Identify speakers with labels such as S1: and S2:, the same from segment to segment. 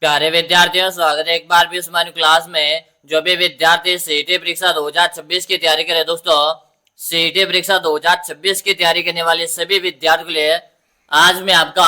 S1: प्यारे विद्यार्थियों, स्वागत है एक बार भी उस्मानी क्लास में। जो भी विद्यार्थी सीईटी परीक्षा 2026 की तैयारी करे दोस्तों, सीईटी परीक्षा 2026 की तैयारी करने वाले सभी विद्यार्थियों के लिए आज मैं आपका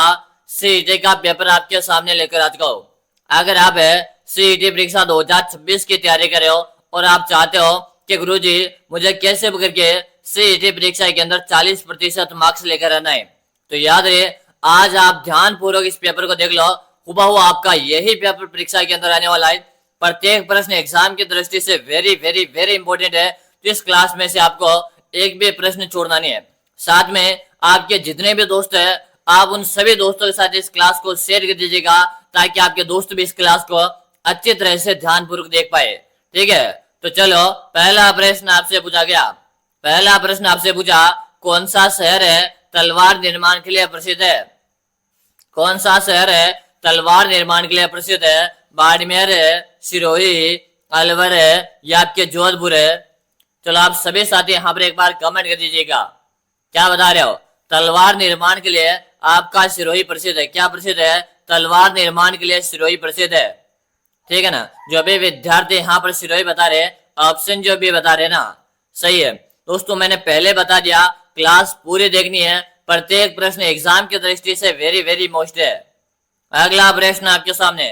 S1: सीईटी का पेपर आपके सामने लेकर आ चुका हूँ। अगर आप सीईटी परीक्षा 2026 की तैयारी कर रहे हो और आप चाहते हो कि गुरुजी मुझे कैसे करके सीईटी परीक्षा के अंदर 40% मार्क्स लेकर आना है, तो याद रहे आज आप ध्यान पूर्वक इस पेपर को देख लो। हुबहू आपका यही पेपर परीक्षा के अंदर आने वाला है। प्रत्येक प्रश्न एग्जाम की दृष्टि से वेरी वेरी वेरी इंपॉर्टेंट है। तो इस क्लास में से आपको एक भी प्रश्न छोड़ना नहीं है। साथ में आपके जितने भी दोस्त हैं, आप उन सभी दोस्तों के साथ इस क्लास को शेयर कर दीजिएगा ताकि आपके दोस्त भी इस क्लास को अच्छी तरह से ध्यानपूर्वक देख पाए। ठीक है, तो चलो पहला प्रश्न आपसे पूछा गया। पहला प्रश्न आपसे पूछा, कौन सा शहर है तलवार निर्माण के लिए प्रसिद्ध है? कौन सा शहर है तलवार निर्माण के लिए प्रसिद्ध है? बाड़मेर है, सिरोही, अलवर है या आपके जोधपुर है? चलो आप सभी साथी यहाँ पर एक बार कमेंट कर दीजिएगा, क्या बता रहे हो? तलवार निर्माण के लिए आपका सिरोही प्रसिद्ध है। क्या प्रसिद्ध है? तलवार निर्माण के लिए सिरोही प्रसिद्ध है। ठीक है ना, जो भी विद्यार्थी यहाँ पर सिरोही बता रहे, ऑप्शन जो भी बता रहे ना, सही है दोस्तों। मैंने पहले बता दिया, क्लास पूरी देखनी है। प्रत्येक प्रश्न एग्जाम की दृष्टि से वेरी वेरी मोस्ट है। अगला प्रश्न आपके सामने,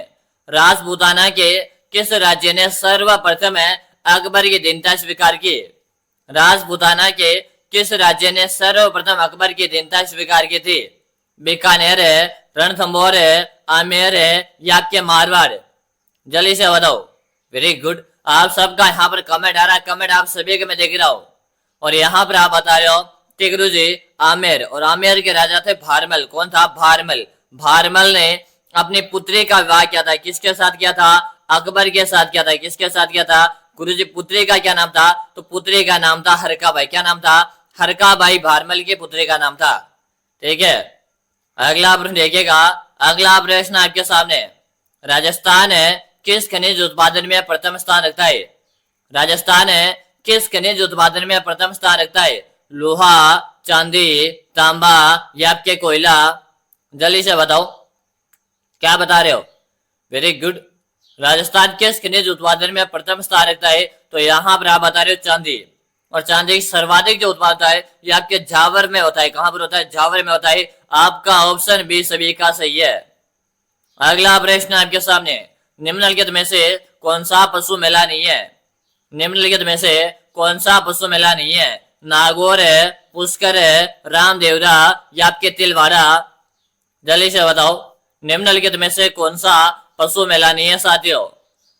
S1: राजपूताना के किस राज्य ने सर्वप्रथम अकबर की दीनता स्वीकार की? राजपूताना के किस राज्य ने सर्वप्रथम अकबर की दीनता स्वीकार की थी? बीकानेर है, रणथंभौर है, आमेर है या आपके मारवाड़? जल्दी से बताओ। वेरी गुड, आप सबका यहाँ पर कमेंट आ रहा है। कमेंट आप सभी के मैं देख रहा हूँ और यहाँ पर आप बता रहे हो कि गुरुजी आमेर, और आमेर के राजा थे भारमल। कौन था? भारमल। भारमल ने अपनी पुत्री का विवाह किया था। किसके साथ किया था? अकबर के साथ किया था। किसके साथ किया था? गुरुजी पुत्री का क्या नाम था? तो पुत्री का नाम था हरकाबाई। क्या नाम था? हरकाबाई भारमल की पुत्री का नाम था। ठीक है, अगला प्रश्न देखिएगा। अगला प्रश्न आपके सामने, राजस्थान किस खनिज उत्पादन में प्रथम स्थान रखता है? राजस्थान किस खनिज उत्पादन में प्रथम स्थान रखता है? लोहा, चांदी, तांबा या आपके कोयला? जल्दी से बताओ, क्या बता रहे हो? वेरी गुड, राजस्थान किस खनिज उत्पादन में प्रथम स्थान रखता है? तो यहाँ पर आप बता रहे हो चांदी। और चांदी सर्वाधिक जो उत्पादन है ये आपके झावर में होता है। कहां पर होता है? झावर में होता है। आपका ऑप्शन बी सभी का सही है। अगला प्रश्न आपके सामने, निम्नलिखित में से कौन सा पशु मेला नहीं है? निम्नलिखित में से कौन सा पशु मेला नहीं है? नागौर है, पुष्कर है, रामदेवरा या आपके तिलवाड़ा? जल्दी से बताओ, निम्नलिखित में से कौन सा पशु मेला नहीं है साथियों?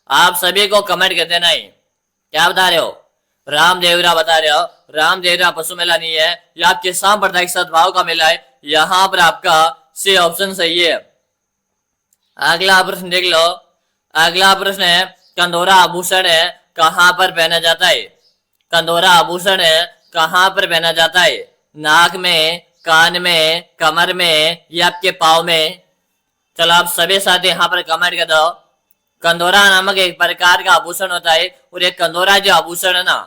S1: आप सभी को कमेंट कर देना ही। क्या बता रहे हो? रामदेवरा बता रहे हो। रामदेवरा पशु मेला नहीं है, या आपके सांप्रदायिक सद्भाव का मेला है। यहाँ पर आपका सी ऑप्शन सही है। अगला प्रश्न देख लो। अगला प्रश्न है, कंदोरा आभूषण कहाँ पर पहना जाता है? कंदोरा आभूषण कहाँ पर पहना जाता है? नाक में, कान में, कमर में या आपके पाँव में? चलो आप सभी साथी यहाँ पर कमेंट कर दो। कंदोरा नामक एक प्रकार का आभूषण होता है, और ये कंदोरा जो आभूषण है ना,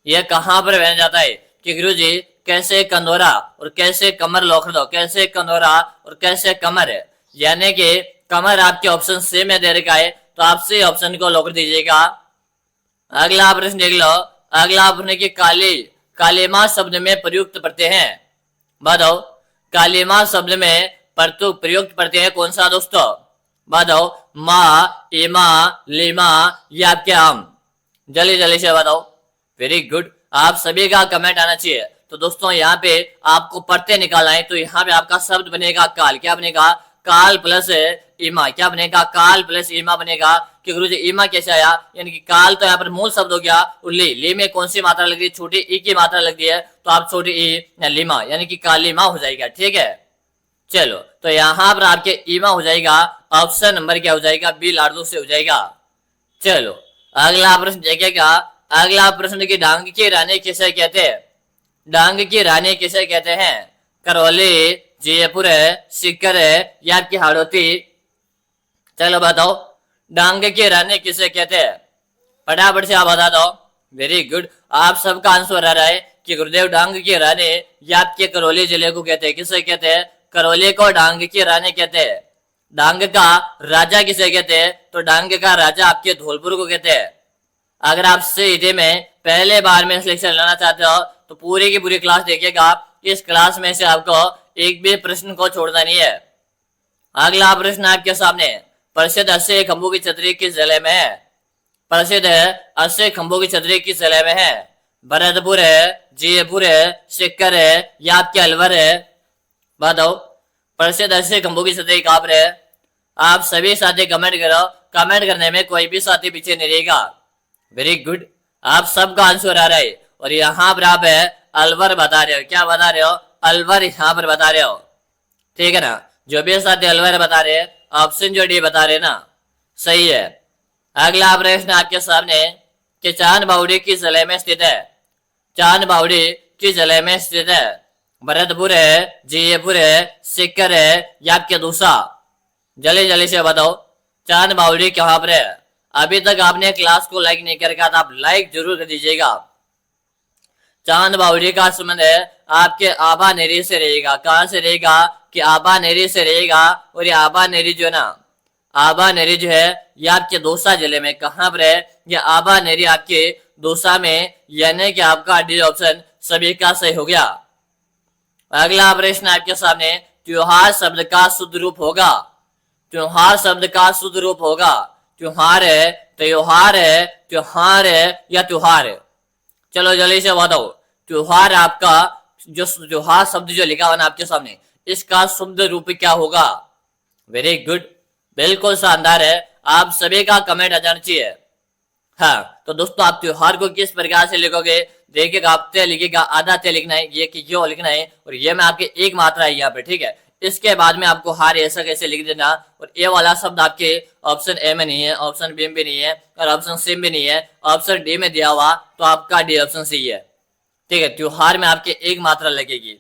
S1: ये कहाँ पर पहना जाता है? कि गुरुजी कैसे कंदोरा और कैसे कमर लोकर दो, कैसे कंदोरा और कैसे कमर है, यानी कि कमर आपके ऑप्शन सी में दे रखा है, तो आप सी ऑप्शन को लॉक दीजिएगा। अगला प्रश्न देख लो। अगला प्रश्न की कालीमा शब्द में प्रयुक्त प्रत्यय हैं, बताओ। कालीमा शब्द में प्रयुक्त प्रत्यय है कौन सा दोस्तों? बताओ। माँ, इमा, लीमा या आपके आम? जल्दी जल्दी से बताओ। वेरी गुड, आप सभी का कमेंट आना चाहिए। तो दोस्तों यहाँ पे आपको प्रत्यय निकालना है, तो यहाँ पे आपका शब्द बनेगा काल। क्या बनेगा? काल प्लस इमा। क्या बनेगा? काल प्लस इमा बनेगा। कि गुरुजी इमा कैसे आया? यानी कि काल तो यहाँ पर मूल शब्द हो गया, और ली में कौन सी मात्रा लग रही है? छोटी ई की मात्रा लग रही है, तो आप छोटी ई लीमा यानी कि कालीमा हो जाएगा। ठीक है, चलो तो यहाँ पर आपके ईमा हो जाएगा। ऑप्शन नंबर क्या हो जाएगा? बी लाडू से हो जाएगा। चलो अगला प्रश्न देखिएगा। अगला प्रश्न की डांग की रानी किसे कहते हैं? डांग की रानी किसे कहते हैं? करौली, जयपुर है, सीकर है या आपकी हाड़ौती? चलो बताओ, डांग की रानी किसे कहते हैं? फटाफट से आप बता दो। वेरी गुड, आप सबका आंसर आ रहा है कि गुरुदेव डांग की रानी या आपके करौली जिले को कहते हैं। किसे कहते हैं? करौली को डांग की रानी कहते हैं। डांग का राजा किसे कहते हैं? तो डांग का राजा आपके धौलपुर को कहते हैं। अगर आप सीईटी में पहले बार में सिलेक्शन लेना चाहते हो तो पूरी की पूरी क्लास देखिएगा। इस क्लास में से आपको एक भी प्रश्न को छोड़ना नहीं है। अगला प्रश्न आपके सामने, प्रसिद्ध 80 खंभों की छतरी किस जिले में है? प्रसिद्ध है 80 खंभों की छतरी किस जिले में है? भरतपुर है, जयपुर है, सीकर है या आपके अलवर है? बताओ, प्रसिद्ध 80 खंभों की छतरी कहां पर है? आप सभी साथी कमेंट करो। कमेंट करने में कोई भी साथी पीछे नहीं रहेगा। वेरी गुड, आप सबका आंसर आ रहा है। और यहाँ पर आप है अलवर बता रहे हो। क्या बता रहे हो? अलवर यहाँ पर बता रहे हो। ठीक है ना? जो भी साथी अलवर बता रहे हैं, ऑप्शन जो डी बता रहे ना, सही है। अगला प्रश्न आपके सामने कि चांद बावड़ी किस जिले में स्थित है? चांद बावड़ी किस जिले में स्थित है? भरतपुर है, जयपुर है, सीकर है या आपके दूसरा? जल्दी जल्दी से बताओ, चांद बावड़ी कहाँ पर है? अभी तक आपने क्लास को लाइक नहीं करके तो आप लाइक जरूर कर दीजिएगा। चांद बावड़ी का संबंध है आपके आबा नेरी से रहेगा। कहां से रहेगा? कि आबा नेरी से रहेगा। और ये आबा नेरी जो है ना, आबा नेरी जो है ये आपके दौसा जिले में कहां पर है? ये आबा नेरी आपके दौसा में, यानी कि आपका डी ऑप्शन सभी का सही हो गया। अगला प्रश्न आपके सामने, त्योहार शब्द का शुद्ध रूप होगा। त्योहार शब्द का शुद्ध रूप होगा। त्योहार है, त्योहार है, त्योहार है या त्योहार है? चलो जल्दी से बताओ, त्योहार आपका जो त्योहार शब्द जो लिखा हुआ ना आपके सामने, इसका शुद्ध रूप क्या होगा? वेरी गुड, बिल्कुल शानदार है। आप सभी का कमेंट आ जाना चाहिए। हाँ, तो दोस्तों आप त्योहार को किस प्रकार से लिखोगे? देखिएगा, आप तय लिखिएगा, आधा तय लिखना है, ये कि यो लिखना है, और ये में आपके एक मात्रा है यहाँ पे। ठीक है, इसके बाद में आपको हार ऐसा कैसे लिख देना। और ये वाला शब्द आपके ऑप्शन ए में नहीं है, ऑप्शन बी में भी नहीं है, और ऑप्शन सी में नहीं है, ऑप्शन डी में दिया हुआ, तो आपका डी ऑप्शन सही है। ठीक है, त्योहार में आपके एक मात्रा लगेगी।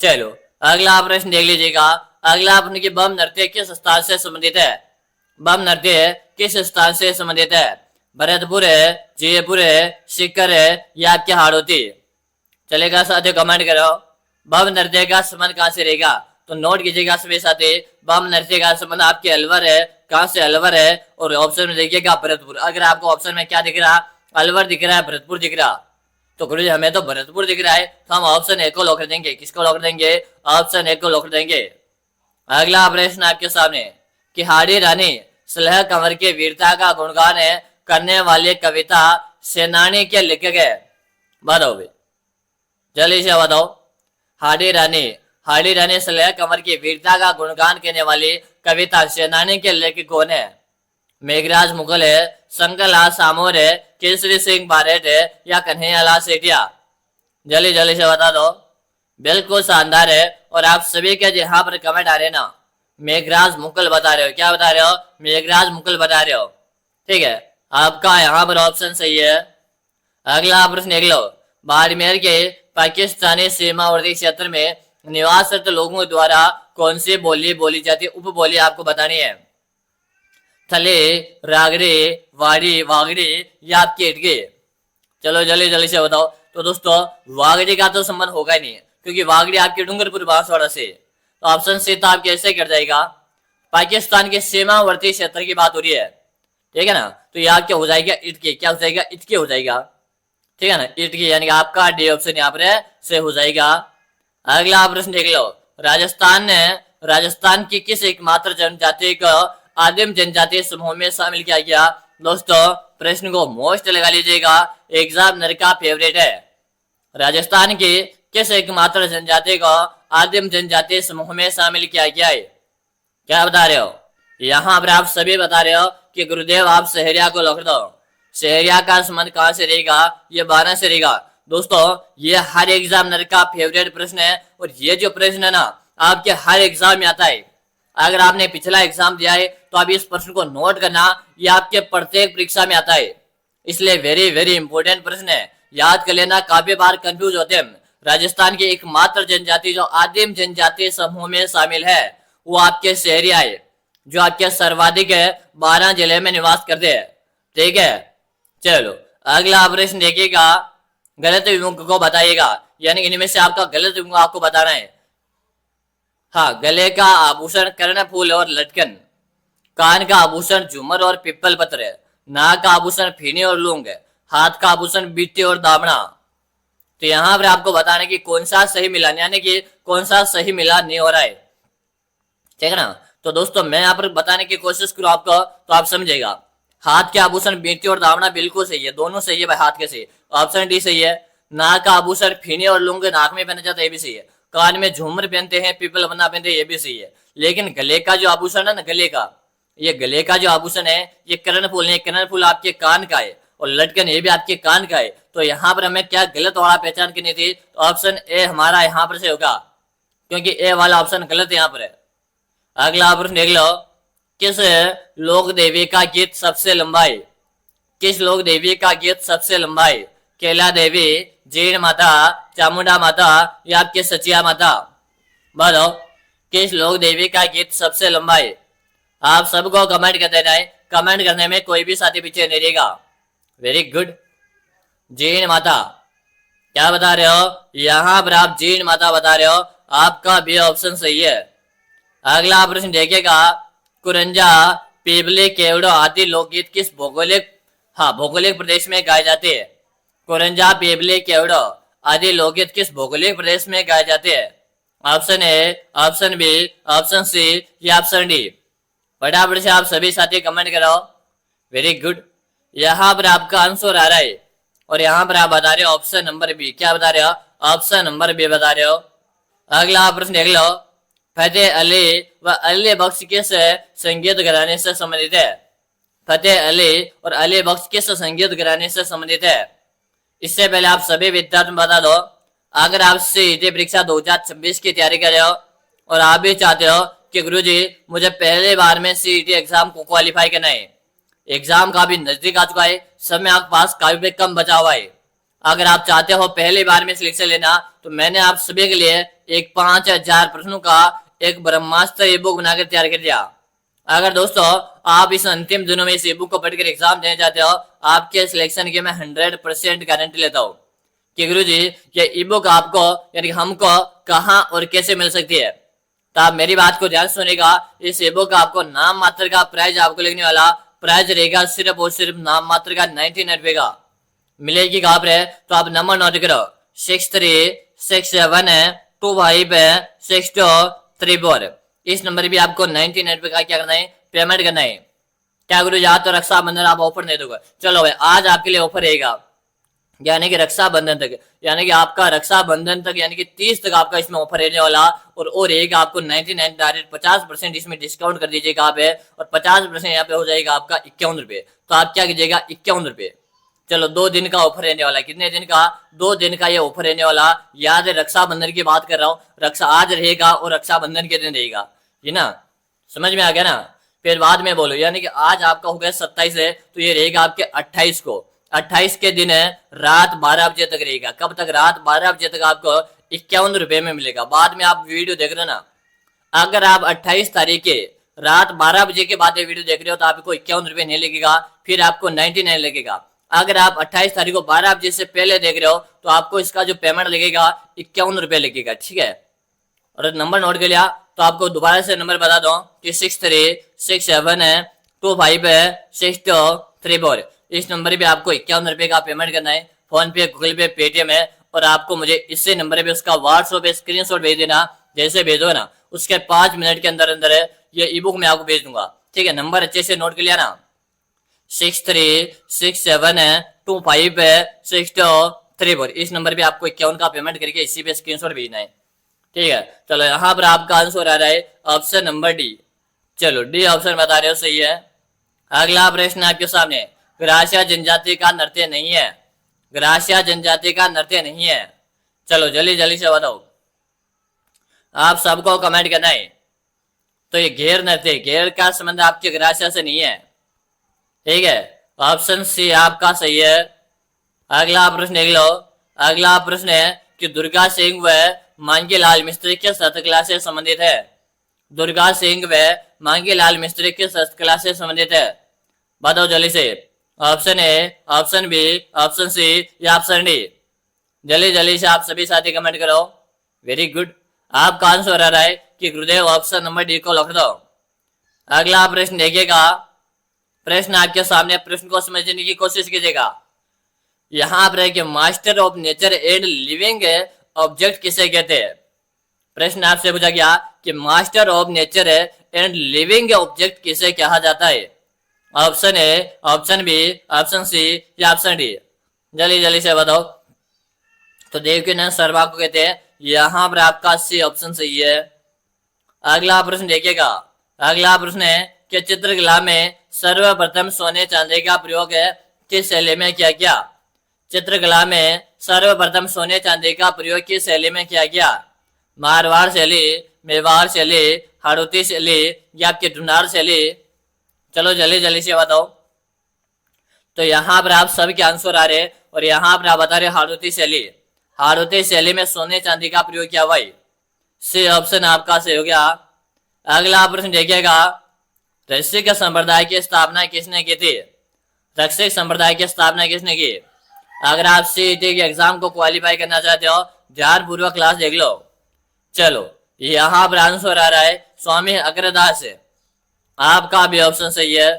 S1: चलो अगला प्रश्न देख लीजिएगा। अगला प्रश्न की बम नृत्य किस स्थान से संबंधित है? बम नृत्य किस स्थान से संबंधित है? भरतपुर है, जयपुर है, सीकर है या आपके हाड़ौती? चलेगा साथियों, कमेंट करो। बम नृत्य का संबंध कहां से रहेगा? तो नोट कीजिएगा सभी साथी, बम नृत्य का संबंध आपके अलवर है। कहां से? अलवर है। और ऑप्शन में देखिएगा भरतपुर। अगर आपको ऑप्शन में क्या दिख रहा? अलवर दिख रहा है, भरतपुर दिख रहा, तो गुरुजी हमें तो भरतपुर दिख रहा है, तो हम ऑप्शन ए को लॉक कर देंगे। किसको लॉक कर देंगे? ऑप्शन ए को लॉक कर देंगे। अगला प्रश्न आपके सामने कि हाड़ी रानी सलह कंवर के वीरता का गुणगान करने वाली कविता सेनानी के लेखक है? बताओ भाई, जल्दी से बताओ। हाड़ी रानी सलह कंवर की वीरता का गुणगान करने वाली कविता सेनानी के लेखक कौन है? मेघराज मुगल है, शंकरलाल सामोर है, केसरी सिंह बारेट है या कन्हैयालाल सेठिया? जल्दी जल्दी से बता दो। बिल्कुल शानदार है। और आप सभी के यहाँ पर कमेंट आ रहे हैं ना, मेघराज मुगल बता रहे हो। क्या बता रहे हो? मेघराज मुगल बता रहे हो। ठीक है, आपका यहाँ पर ऑप्शन सही है। अगला प्रश्न देख लो। बाड़मेर के पाकिस्तानी सीमावर्ती क्षेत्र में निवासरत लोगों द्वारा कौन सी बोली बोली जाती है? उपबोली आपको बतानी है। थले, रागड़ी, वाड़ी, वागड़ी या आपकी इटकी? चलो जल्दी जल्दी से बताओ। तो दोस्तों वागड़ी का तो संबंध होगा ही नहीं, क्योंकि वागड़ी आपके डूंगरपुर बांसवाड़ा से, तो ऑप्शन सी तो आपके ऐसे कर जाएगा। पाकिस्तान के सीमावर्ती क्षेत्र की बात हो रही है, ठीक है ना, तो यहाँ क्या हो जाएगा? इटकी। क्या हो जाएगा? इटकी हो जाएगा। ठीक है ना, इटकी, यानी आपका डी ऑप्शन यहाँ पर से हो जाएगा। अगला प्रश्न देख लो। राजस्थान ने राजस्थान की किस एकमात्र जनजाति को आदिम जनजातीय समूह में शामिल किया गया? दोस्तों प्रश्न को मोस्ट लगा लीजिएगा, एग्जामिनर का फेवरेट है। राजस्थान की किस एकमात्र जनजाति को आदिम जनजातीय समूह में शामिल किया गया है? क्या बता रहे हो? यहाँ पर आप सभी बता रहे हो कि गुरुदेव आप सहरिया को लॉक दो। सहरिया का संबंध कहां से रहेगा? ये 12 से रहेगा। दोस्तों ये हर एग्जामिनर का फेवरेट प्रश्न है, और ये जो प्रश्न है ना आपके हर एग्जाम में आता है। अगर आपने पिछला एग्जाम दिया है तो आप इस प्रश्न को नोट करना, ये आपके प्रत्येक परीक्षा में आता है, इसलिए वेरी वेरी इंपॉर्टेंट प्रश्न है, याद कर लेना। काफी बार कंफ्यूज होते हैं। राजस्थान की एकमात्र जनजाति जो आदिम जनजातीय समूह में शामिल है वो आपके सहरिया है, जो आपके सर्वाधिक 12 जिले में निवास करते हैं। ठीक है, चलो अगला प्रश्न देखिएगा। गलत विमुख को बताइएगा, यानी इनमें से आपका गलत विमुख आपको बताना है। हाँ, गले का आभूषण, कर्ण, फूल और लटकन। कान का आभूषण झूमर और पिप्पल पत्र है। नाक का आभूषण फीनी और लूंग है। हाथ का आभूषण बीटी और दामना। तो यहाँ पर आपको बताना कि कौन सा सही मिलान, यानी कि कौन सा सही मिलान नहीं हो रहा है, ठीक है ना। तो दोस्तों मैं यहाँ पर बताने की कोशिश करूँ आपको तो आप समझेगा। हाथ के आभूषण बीटी और दामना बिल्कुल सही है, दोनों सही है भाई, हाथ के सही, ऑप्शन डी सही है। नाक का आभूषण फीने और लूंग नाक में पहना जाता है, ये भी सही है। कान में झूमर पहनते हैं, पीपल बना पहनते हैं, ये भी सही है। लेकिन गले का जो आभूषण है ना, गले का जो आभूषण है ये कर्णफूल नहीं, कर्णफूल आपके कान का है और लटकन ये भी आपके कान का है। तो यहाँ पर हमें क्या गलत वाला पहचान करनी थी, तो ऑप्शन ए हमारा यहाँ पर से होगा, क्योंकि ए वाला ऑप्शन गलत यहाँ पर है। अगला प्रश्न देख लो, किस लोक देवी का गीत सबसे लंबा है? किस लोक देवी का गीत सबसे लंबा है? कैला देवी, जीण माता, चामुंडा माता या आपके सचिया माता? बताओ किस लोक देवी का गीत सबसे लंबा है? आप सबको कमेंट कर देना है, कमेंट करने में कोई भी साथी पीछे नहीं रहेगा। Very good, Jeen Mata. क्या बता रहे हो? यहाँ पर आप जीण माता बता रहे हो, आपका भी ऑप्शन सही है। अगला प्रश्न देखिएगा, कुरंजा, पीपले, केवड़ो आदि लोकगीत किस भौगोलिक प्रदेश में गाए जाते हैं? कुरंजा, पीपले, केवड़ो आदि लोकगीत किस भौगोलिक प्रदेश में गाए जाते हैं? Option A, option B, option C या ऑप्शन डी? फटाफट से आप सभी साथी कमेंट कराओ। वेरी गुड, यहाँ पर आपका आंसर आ रहा है और यहाँ पर आप बता रहे हो ऑप्शन नंबर बी। क्या बता रहे हो? ऑप्शन नंबर बी बता रहे हो। अगला प्रश्न देख लो, फतेह अली व अली बख्श किस संगीत घराने से संबंधित है? फतेह अली और अली बख्श किस संगीत घराने से संबंधित है? इससे पहले आप सभी विद्यार्थियों बता दो, अगर आप सीईटी परीक्षा 2026 की तैयारी कर रहे हो और आप भी चाहते हो कि गुरुजी मुझे पहले बार में सीईटी एग्जाम को क्वालिफाई करना है, एग्जाम काफी नजदीक आ चुका है, समय आपके पास काफी कम बचा हुआ है, अगर आप चाहते हो पहली बार में सिलेक्शन लेना, तो मैंने आप सभी के लिए एक 5000 प्रश्नों का एक ब्रह्मास्त्र ई बुक बनाकर तैयार कर दिया। अगर दोस्तों आप इस अंतिम दिनों में इस ई बुक को पढ़कर एग्जाम देने चाहते हो, आपके सिलेक्शन की मैं 100% गारंटी लेता हूँ कि गुरुजी ये ई बुक आपको यानी हमको कहाँ और कैसे मिल सकती है। तो आप मेरी बात को ध्यान सुनेगा, इस ई बुक का आपको नाम मात्र का प्राइस आपको लगने वाला प्राइस रहेगा सिर्फ और सिर्फ नाम मात्र का 99 रुपए का। मिलेगी कहाँ पर है? तो आप नंबर नोट करो, 6367256234। इस नंबर भी आपको 99 रुपए का क्या करना है, पेमेंट करना है। क्या गुरु याद तो रक्षाबंधन आप ऑफर दे दोगे? चलो भाई आज आपके लिए ऑफर रहेगा, यानी कि रक्षाबंधन तक, यानी कि आपका रक्षाबंधन तक यानी कि 30 तक आपका इसमें ऑफर रहने वाला और रहेगा आपको 99 डायरेक्ट 50% इसमें डिस्काउंट कर दीजिएगा आप है, और 50% यहाँ पे हो जाएगा आपका 51 रुपए। तो आप क्या कीजिएगा 51 रुपए। चलो 2 दिन का ऑफर रहने वाला, कितने दिन का? 2 दिन का ये ऑफर रहने वाला। याद है रक्षाबंधन की बात कर रहा हूँ, रक्षा आज रहेगा और रक्षाबंधन के दिन रहेगा, ये ना समझ में आ गया ना। फिर बाद में बोलो, यानी कि आज आपका हो गया 27 है, तो ये रहेगा आपके 28 को, 28 के दिन है रात 12 बजे तक रहेगा। कब तक? रात 12 बजे तक आपको 51 रुपए में मिलेगा। बाद में आप वीडियो देख रहे हो ना, अगर आप 28 तारीख के रात 12 बजे के बाद ये वीडियो देख रहे हो तो आपको 51 रुपए नहीं लगेगा, फिर आपको 99 लगेगा। अगर आप 28 तारीख को 12 बजे से पहले देख रहे हो तो आपको इसका जो पेमेंट लगेगा 51 रुपए लगेगा, ठीक है। और नंबर नोट कर लिया तो आपको दोबारा से नंबर बता दो कि 6367256234। इस नंबर पे आपको 51 रुपए का पेमेंट करना है, फोन पे, गूगल पे, पेटीएम है, और आपको मुझे इसी नंबर पे उसका व्हाट्सएप पे स्क्रीनशॉट भेज देना। जैसे भेजो ना उसके 5 मिनट के अंदर अंदर ये ई बुक मैं आपको भेज दूंगा, ठीक है। नंबर अच्छे से नोट कर लिया ना, 6367256234। इस नंबर पे आपको 51 का पेमेंट करके इसी पे स्क्रीनशॉट भेजना है, ठीक है। चलो यहाँ पर आपका आंसर आ रहा है ऑप्शन नंबर डी। चलो डी ऑप्शन बता रहे हो, सही है। अगला प्रश्न आपके सामने, ग्रासिया जनजाति का नृत्य नहीं है। ग्रासिया जनजाति का नृत्य नहीं है। चलो जल्दी जल्दी से बताओ, आप सबको कमेंट करना है। तो ये घेर नृत्य, घेर का संबंध आपके ग्रासिया से नहीं है, ठीक है। ऑप्शन सी आपका सही है। अगला प्रश्न देख लो। अगला प्रश्न है कि दुर्गा सिंह व मांगीलाल मिस्त्री किस हस्तकला से संबंधित है। दुर्गा सिंह व मांगीलाल मिस्त्री किस हस्तकला से संबंधित है? बताओ जल्दी से। Option A, option B, option C या ऑप्शन डी? जल्दी जल्दी से आप सभी साथी कमेंट करो। वेरी गुड, आपका आंसर आ रहा है कि गुरुदेव ऑप्शन नंबर डी को लिख दो। अगला प्रश्न देखिएगा, प्रश्न आपके सामने, प्रश्न को समझने की कोशिश कीजिएगा। यहां पर है कि master of nature and living object किसे कहते हैं। प्रश्न आपसे पूछा गया कि master of nature and living object किसे कहा जाता है। Option A, option B, option C या ऑप्शन डी। जल्दी जल्दी से बताओ। तो देवकीनंदन शर्मा को कहते हैं। यहां पर आपका सी ऑप्शन सही है। अगला प्रश्न देखिएगा, अगला प्रश्न है कि चित्रकला में सर्वप्रथम सोने चांदी का प्रयोग किस शैली में किया गया। चित्रकला में सर्वप्रथम सोने चांदी का प्रयोग किस शैली में किया गया। मारवाड़ शैली, मेवाड़ शैली, हाड़ौती शैली या आपकी ढूंढार शैली। चलो जल्दी जल्दी से बताओ। तो यहाँ पर आप सबके आंसर आ रहे और यहाँ पर आप बता रहे हाड़ौती शैली। हाड़ौती शैली में सोने चांदी का प्रयोग किया हुआ है। सी ऑप्शन आपका सही हो गया। अगला प्रश्न देखिएगा, रसिक संप्रदाय की स्थापना किसने की थी। रसिक संप्रदाय की स्थापना किसने की। अगर आप सीईटी के एग्जाम को क्वालिफाई करना चाहते हो, ध्यान पूर्वक क्लास देख लो। चलो यहाँ पर आंसर आ रहा है स्वामी अग्रदास। आपका भी ऑप्शन सही है।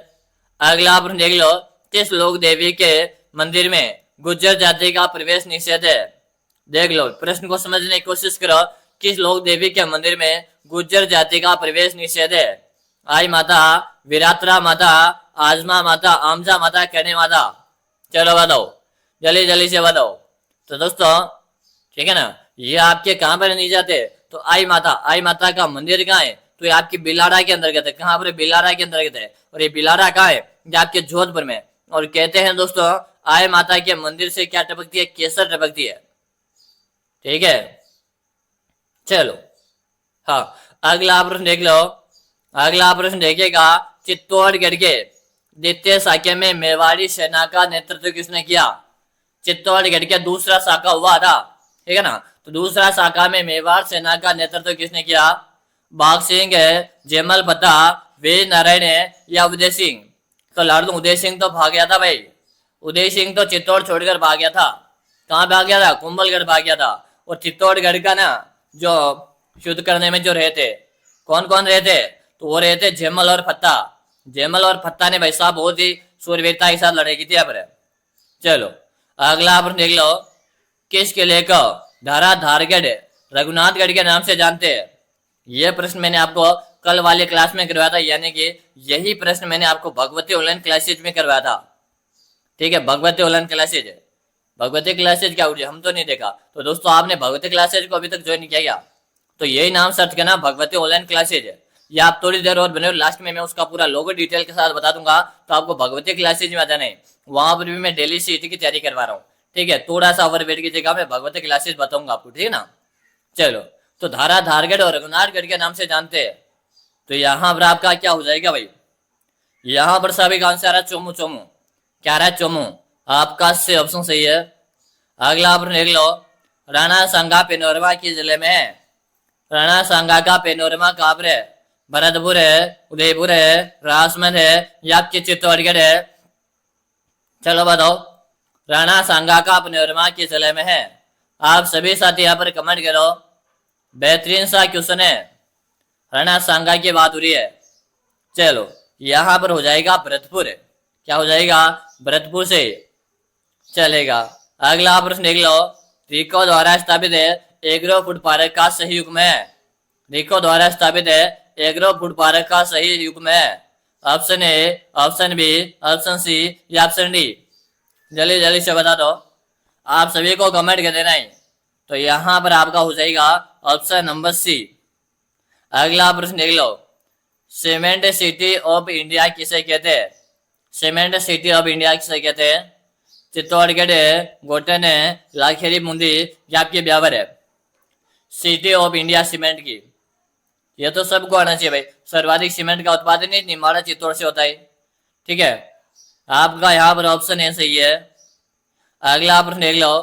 S1: अगला प्रश्न देख लो, किस लोक देवी के मंदिर में गुज्जर जाति का प्रवेश निषेध है। देख लो, प्रश्न को समझने की कोशिश करो। किस लोक देवी के मंदिर में गुज्जर जाति का प्रवेश निषेध है। आई माता, विरात्रा माता, आजमा माता, आमजा माता, कहने माता। चलो बताओ, जल्दी जल्दी से बताओ। तो दोस्तों ठीक है ना, ये आपके कहाँ पर नहीं जाते। तो आई माता, आई माता का मंदिर कहाँ है। तो ये आपकी बिलाड़ा के अंतर्गत है। कहाँ पर, बिलाड़ा के अंतर्गत है। और ये बिलाड़ा कहाँ है, ये आपके जोधपुर में। और कहते हैं दोस्तों, आई माता के मंदिर से क्या टपकती है, केसर टपकती है। ठीक है, चलो हाँ अगला प्रश्न देख लो। अगला प्रश्न देखिएगा, चित्तौड़गढ़ के द्वितीय शाखा में मेवाड़ी सेना का नेतृत्व किसने किया। चित्तौड़गढ़ के दूसरा शाखा हुआ था, ठीक है ना। तो दूसरा शाखा में मेवाड़ सेना का नेतृत्व किसने किया। बाघ सिंह है, जयमल बता, वीर नारायण है या उदय सिंह। तो लाडू उदय सिंह तो भाग गया था भाई। उदय सिंह तो चित्तौड़ छोड़कर भाग गया था। कहाँ भाग गया था, कुंभलगढ़ भाग गया था। और चित्तौड़गढ़ का ना जो शुद्ध करने में जो रहते, कौन कौन रहते, तो वो रहते जयमल और फत्ता। जयमल और फत्ता ने भाई साहब बहुत ही सूरवीरता के साथ लड़ाई की थी यहाँ पर। चलो अगला प्रश्न देख लो, किस किले को धाराधारगढ़ रघुनाथगढ़ के नाम से जानते हैं। यह प्रश्न मैंने आपको कल वाले क्लास में करवाया था, यानी कि यही प्रश्न मैंने आपको भगवती ऑनलाइन क्लासेज में करवाया था। ठीक है, Bhagwati online classes, Bhagwati classes क्या हुई हम तो नहीं देखा। तो दोस्तों आपने भगवती क्लासेज को अभी तक ज्वाइन नहीं किया क्या, तो यही नाम सर्च करना, भगवती ऑनलाइन क्लासेज है। या आप थोड़ी देर और बने, लास्ट में मैं उसका पूरा लोगो डिटेल के साथ बता दूंगा। तो आपको भगवती क्लासेज में आ जाना है। वहां पर भी मैं डेली सीईटी की तैयारी करवा रहा हूँ। ठीक है, थोड़ा सा ओवरवेट की जगह मैं भगवती क्लासेज बताऊंगा आपको, ठीक है ना। चलो, तो धाराधारगढ़ और रघुनाथगढ़ के नाम से जानते हैं। तो यहाँ पर आपका क्या हो जाएगा भाई, यहाँ पर सभी का आंसर है चोमू। चोमू क्या रहा है, चोमू। आपका से ऑप्शन सही है। अगला प्रश्न देख लो, राणा सांगा पेनोरमा किस जिले में है। राणा सांगा का पेनोरमा कहाँ पर है। भरतपुर है, उदयपुर है, राजमहल है या आपके चित्तौड़गढ़ है। चलो बताओ, राणा सांगा का पेनोरमा किस जिले में है। आप सभी साथी यहाँ पर कमेंट करो। बेहतरीन सा क्वेश्चन है, राणा सांगा की बात हो रही है। चलो यहाँ पर हो जाएगा भरतपुर। क्या हो जाएगा, भरतपुर से चलेगा। अगला प्रश्न देख लो, रिको द्वारा स्थापित है एग्रो फूड पार्क का सही युग्म है। रिको द्वारा स्थापित है एग्रो फूड पार्क का सही युग्म है। Option A, option B, option C या ऑप्शन डी। जल्दी जल्दी से बता दो, आप सभी को कमेंट कर देना है। तो यहाँ पर आपका हो जाएगा ऑप्शन नंबर सी। अगला प्रश्न देख लो, सीमेंट सिटी ऑफ इंडिया किसे कहते हैं। सीमेंट सिटी ऑफ इंडिया किसे कहते हैं। चित्तौड़गढ़ है, गोटन है, लाखेरी बूंदी या आपके ब्यावर है। सिटी ऑफ इंडिया सीमेंट की, ये तो सबको आना चाहिए भाई। सर्वाधिक सीमेंट का उत्पादन ही निमाड़ा चित्तौड़ से होता है। ठीक है, आपका यहाँ पर ऑप्शन ए सही है। अगला प्रश्न देख लो,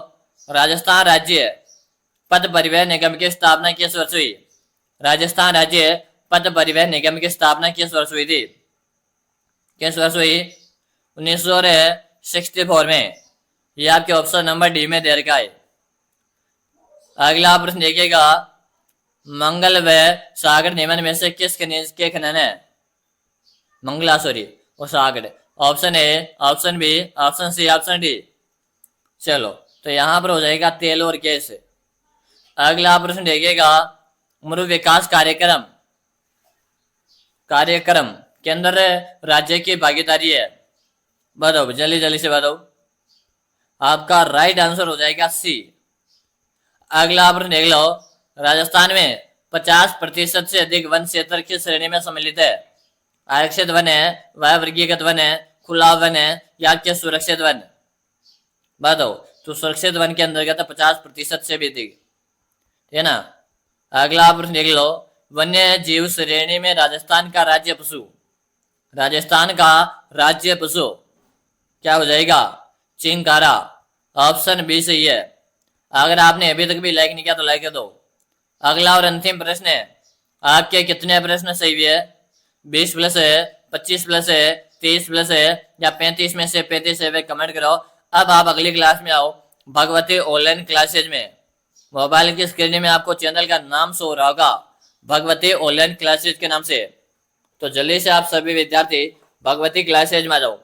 S1: राजस्थान राज्य पथ परिवहन निगम की स्थापना किस वर्ष हुई। राजस्थान राज्य पथ परिवहन निगम की स्थापना किस वर्ष हुई थी। किस वर्ष हुई, 1964 में। ये आपके ऑप्शन नंबर डी में दे रखा है। अगला प्रश्न देखिएगा, मंगल व सागर निम्न में से किस खनिज के खनन है। मंगलासुरी और सागड़। Option A, option B, option C, option D. चलो तो यहां पर हो जाएगा तेल और गैस। अगला प्रश्न देखिएगा, मरु विकास कार्यक्रम कार्यक्रम के अंदर राज्य की भागीदारी है। बताओ जल्दी जल्दी से बताओ। आपका राइट आंसर हो जाएगा सी। अगला प्रश्न देख लो, राजस्थान में 50% से अधिक वन क्षेत्र किस श्रेणी में सम्मिलित है? आरक्षित वन है, वह वर्गीकृत वन है, खुला वन है या क्या सुरक्षित वन? बताओ। तो सुरक्षित वन के अंतर्गत 50% से भी अधिक, है ना। अगला प्रश्न देख लो, वन्य जीव श्रेणी में राजस्थान का राज्य पशु, राजस्थान का राज्य पशु क्या हो जाएगा? चिंकारा। ऑप्शन बी सही है। अगर आपने अभी तक भी लाइक नहीं किया तो लाइक कर दो। अगला और अंतिम प्रश्न है, आपके कितने प्रश्न सही भी है? 20 प्लस है, 25 प्लस है, 30 प्लस है या 35 में से 35 है, वे कमेंट करो। अब आप अगली क्लास में आओ, भगवती ऑनलाइन क्लासेज में। मोबाइल की स्क्रीन में आपको चैनल का नाम शो हो रहा होगा, भगवती ऑनलाइन क्लासेज के नाम से। तो जल्दी से आप सभी विद्यार्थी भगवती क्लासेज में आ जाओ,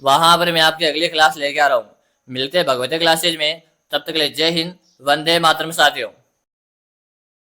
S1: वहां पर मैं आपकी अगली क्लास लेके आ रहा हूँ। मिलते हैं भगवती क्लासेज में, तब तक के लिए जय हिंद, वंदे मातरम साथियों।